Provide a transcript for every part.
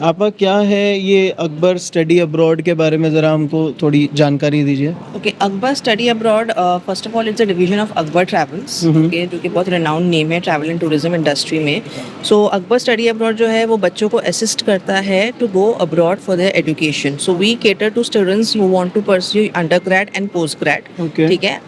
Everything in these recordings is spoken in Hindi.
आपा क्या है ये अकबर स्टडी अब्रॉड के बारे में ज़रा हमको थोड़ी जानकारी दीजिए। Okay, Akbar study abroad first of all it's a division of Akbar travels, okay, जो कि बहुत रेनाउंड नेम है ट्रैवल एंड टूरिज्म इंडस्ट्री में। सो अकबर स्टडी अब्रॉड जो है वो बच्चों को असिस्ट करता है to go abroad for their education. So we cater to students who want to pursue undergrad and postgrad. Okay. ठीक है।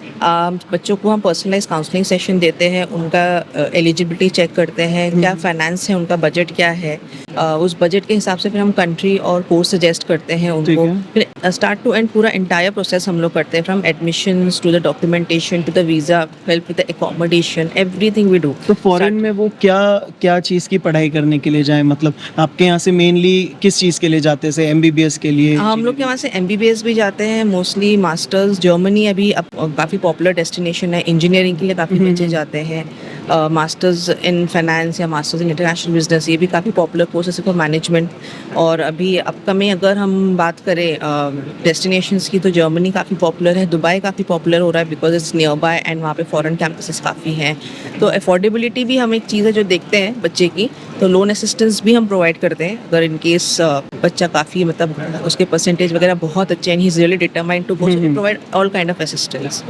बच्चों को हम पर्सनलाइज काउंसलिंग सेशन देते हैं, उनका एलिजिबिलिटी चेक करते हैं, क्या फाइनेंस है, उनका बजट क्या है। उस बजट के हिसाब से फिर हम कंट्री और कोर्स सजेस्ट करते हैं ठीक उनको। है। फिर स्टार्ट टू एंड पूरा इंटायर प्रोसेस हम लोग करते हैं, from admissions to the documentation to the visa, help with the accommodation, everything we do. तो फॉरेन में वो क्या क्या चीज़ की पढ़ाई करने के लिए जाएँ, मतलब आपके यहाँ से मेनली किस चीज़ के लिए जाते हैं, एमबीबीएस के लिए? हम लोग के वहाँ से एमबीबीएस भी जाते हैं, मोस्टली मास्टर्स। जर्मनी अभी अब काफ़ी पॉपुलर डेस्टिनेशन है, इंजीनियरिंग के लिए काफ़ी बच्चे जाते हैं। मास्टर्स इन फाइनेंस या मास्टर्स इन इंटरनेशनल बिजनेस, ये भी काफ़ी पॉपुलर कोर्सेज है फॉर मैनेजमेंट। और अभी अपकमिंग अगर हम बात करें डेस्टिनेशंस की, तो जर्मनी काफ़ी पॉपुलर है, दुबई काफ़ी पॉपुलर हो रहा है because it's near by and वहाँ पे फॉरेन कैंपसेस काफ़ी हैं। तो अफोर्डेबिलिटी भी हम एक चीज़ है जो देखते हैं बच्चे की, तो लोन असिस्टेंस भी हम प्रोवाइड करते हैं अगर इन केस बच्चा काफ़ी मतलब उसके परसेंटेज वगैरह बहुत अच्छे हैं, he is really determined to provide all kind of assistance.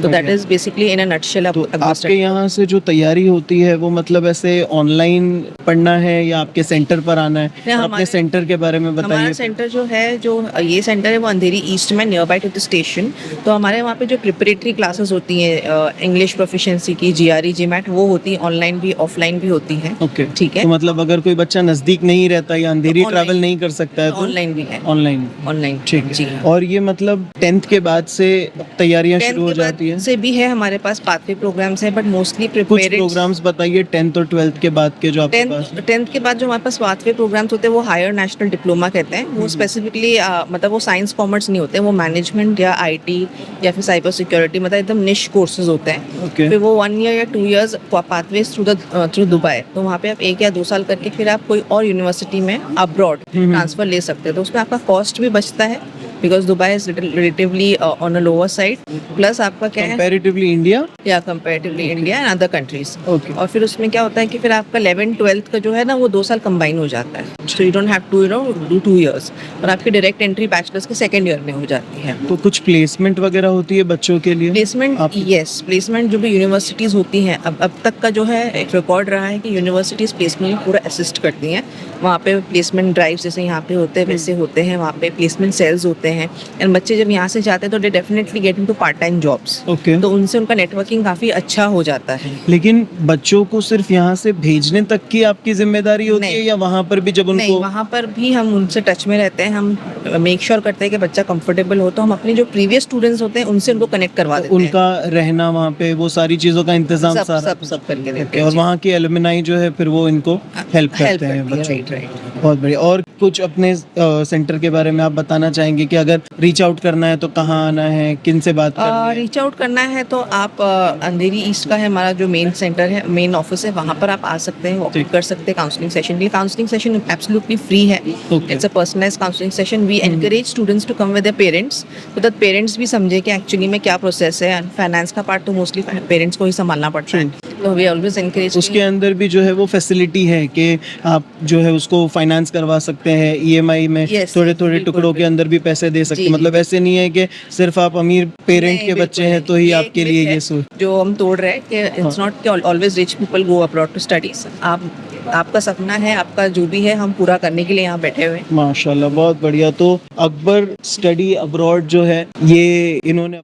तो that is basically in a nutshell. तो आपके यहाँ से जो तैयारी होती है वो मतलब ऐसे ऑनलाइन पढ़ना है या आपके सेंटर पर आना है? नहीं, अपने सेंटर के बारे में हमारा बताइए। सेंटर जो है, जो ये सेंटर है वो अंधेरी ईस्ट में, near by two the station. तो हमारे वहाँ पे जो प्रिपरेटरी क्लासेस होती हैं इंग्लिश प्रोफिशिएंसी की, जीआरई जीमैट, वो होती है, ऑनलाइन भी ऑफलाइन भी होती हैं। ओके। ठीक है। तो मतलब अगर कोई बच्चा नज़दीक नहीं रहता या अंधेरी तो ट्रैवल online- नहीं कर सकता है तो ऑनलाइन भी है। ऑनलाइन। ऑनलाइन, ठीक जी। है। और ये मतलब 10th के बाद से तैयारियां 10th शुरू हो के बाद जाती है? से भी है हमारे पास पाथवे प्रोग्राम्स हैं, बट मोस्टली कुछ प्रिपेरेड। प्रोग्राम्स बताइए 10th और 12th के बाद के जो आपके पास हैं। 10th के बाद जो हमारे पास पाथवे प्रोग्राम्स होते हैं वो हायर नेशनल डिप्लोमा कहते हैं। वो स्पेसिफिकली मतलब वो साइंस कॉमर्स नहीं होते, वो मैनेजमेंट या आईटी या फिर साइबर सिक्योरिटी, मतलब एकदम निश कोर्सेज होते हैं। ओके। फिर वो 1 ईयर या 2 इयर्स पाथवेज थ्रू दुबई। तो वहाँ पे आप 1 या 2 साल करके फिर आप कोई और यूनिवर्सिटी में अब्रॉड ट्रांसफर ले सकते हैं। तो उसमें आपका कॉस्ट भी बचता है because Dubai is relatively on a lower side, plus आपका क्या है, कंपैरेटिवली इंडिया। या comparatively India and other countries. Okay. और फिर उसमें क्या होता है कि फिर आपका 11th-12th का जो है ना वो 2 साल कंबाइन हो जाता है। So you don't have to do 2 years, और आपकी डायरेक्ट एंट्री बैचलर्स के सेकंड ईयर में हो जाती है। तो कुछ प्लेसमेंट वगैरह होती है बच्चों के लिए? प्लेसमेंट, यस, प्लेसमेंट जो भी यूनिवर्सिटीज़ होती हैं, अब तक का जो है एक रिकॉर्ड रहा है कि यूनिवर्सिटीज़ प्लेसमेंट में पूरा असिस्ट करती हैं। वहाँ पे प्लेसमेंट ड्राइव जैसे यहाँ पे होते हैं वैसे होते हैं, वहाँ पे प्लेसमेंट सेल्स होते हैं। एंड बच्चे जब यहाँ से जाते हैं तो they definitely get into part time jobs. Okay. तो उनसे उनका नेटवर्किंग काफ़ी अच्छा हो जाता है। लेकिन बच्चों को सिर्फ यहाँ से भेजने तक की आपकी जिम्मेदारी होती है नहीं। या वहाँ पर भी जब नहीं, उनको? वहाँ पर भी हम उनसे टच में रहते हैं, हम मेक श्योर करते हैं कि बच्चा कंफर्टेबल हो, तो हम अपने जो प्रीवियस स्टूडेंट्स होते हैं उनसे उनको कनेक्ट करवा देते हैं। उनका रहना वहाँ पे वो सारी चीज़ों का इंतजाम सब सारा? सब करके देते ओके। हैं। और जी। वहाँ के एलुमनाई जो है फिर वो इनको हेल्प करते हैं करती है, बच्चों राइट, को। राइट। बहुत बढ़िया। और कुछ अपने सेंटर के बारे में आप बताना चाहेंगे कि अगर रीच आउट करना है तो कहाँ आना है, किन से बात करनी है? रीच आउट करना है तो आप अंधेरी ईस्ट का है हमारा जो मेन सेंटर है, मेन ऑफिस है, वहाँ पर आप आ सकते हैं, वॉक कर सकते हैं काउंसलिंग सेशन के लिए। काउंसलिंग सेशन एब्सोल्युटली फ्री है। Okay. It's a personalised counselling session. We encourage students to come with their parents, so that parents भी समझे कि एक्चुअली में क्या प्रोसेस है। फाइनेंस का पार्ट तो मोस्टली पेरेंट्स को ही संभालना पड़ता है, तो वी ऑलवेज एनकरेज। उसके अंदर भी जो है वो फैसिलिटी है कि आप जो है उसको फाइनेंस करवा सकते हैं ईएमआई में, Yes, थोड़े थोड़े बिल्कुल, टुकड़ों के अंदर भी पैसे दे सकते जी, हैं। मतलब जी। ऐसे नहीं है कि सिर्फ आप अमीर पेरेंट नहीं, के बिल्कुल बच्चे हैं नहीं। तो ही ये एक आपके myth लिए है ये जो हम तोड़ रहे हैं कि इट्स नॉट कि always rich people go abroad to studies. आपका सपना है, आपका जो भी है, हम पूरा करने के लिए यहाँ बैठे हुए हैं। माशाल्लाह, बहुत बढ़िया। तो अकबर स्टडी अब्रॉड जो है ये इन्होंने